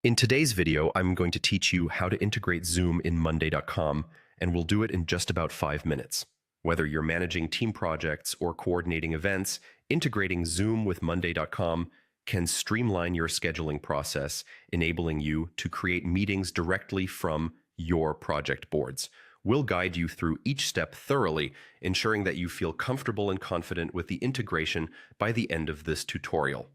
In today's video, I'm going to teach you how to integrate Zoom in Monday.com, and we'll do it in just about 5 minutes. Whether you're managing team projects or coordinating events, integrating Zoom with Monday.com can streamline your scheduling process, enabling you to create meetings directly from your project boards. We'll guide you through each step thoroughly, ensuring that you feel comfortable and confident with the integration by the end of this tutorial.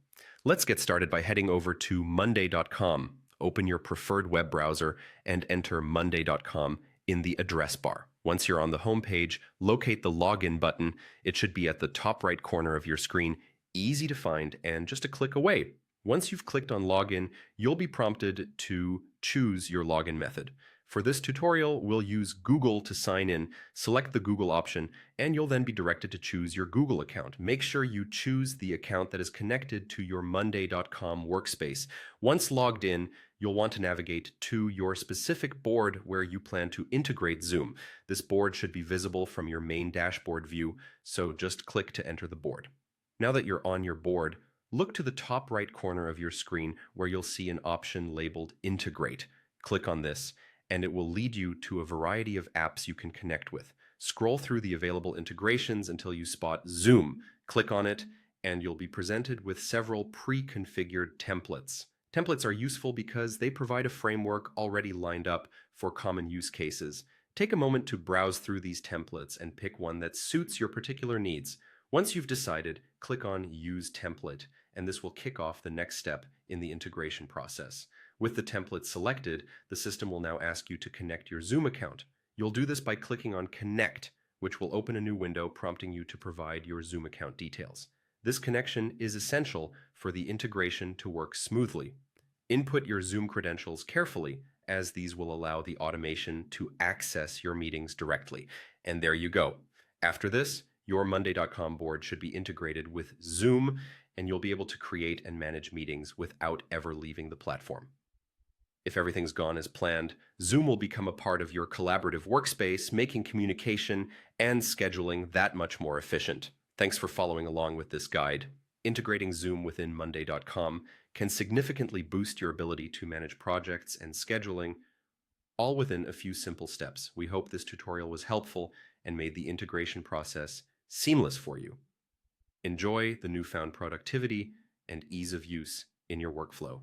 Let's get started by heading over to monday.com. Open your preferred web browser and enter monday.com in the address bar. Once you're on the home page, locate the login button. It should be at the top right corner of your screen, easy to find and just a click away. Once you've clicked on login, you'll be prompted to choose your login method. For this tutorial, we'll use Google to sign in. Select the Google option, and you'll then be directed to choose your Google account. Make sure you choose the account that is connected to your monday.com workspace. Once logged in, you'll want to navigate to your specific board where you plan to integrate Zoom. This board should be visible from your main dashboard view, so just click to enter the board. Now that you're on your board, look to the top right corner of your screen where you'll see an option labeled Integrate. Click on this, and it will lead you to a variety of apps you can connect with. Scroll through the available integrations until you spot Zoom. Click on it, and you'll be presented with several pre-configured templates. Templates are useful because they provide a framework already lined up for common use cases. Take a moment to browse through these templates and pick one that suits your particular needs. Once you've decided, click on Use Template, and this will kick off the next step in the integration process. With the template selected, the system will now ask you to connect your Zoom account. You'll do this by clicking on Connect, which will open a new window prompting you to provide your Zoom account details. This connection is essential for the integration to work smoothly. Input your Zoom credentials carefully, as these will allow the automation to access your meetings directly. And there you go. After this, your monday.com board should be integrated with Zoom, and you'll be able to create and manage meetings without ever leaving the platform. If everything's gone as planned, Zoom will become a part of your collaborative workspace, making communication and scheduling that much more efficient. Thanks for following along with this guide. Integrating Zoom within monday.com can significantly boost your ability to manage projects and scheduling, all within a few simple steps. We hope this tutorial was helpful and made the integration process seamless for you. Enjoy the newfound productivity and ease of use in your workflow.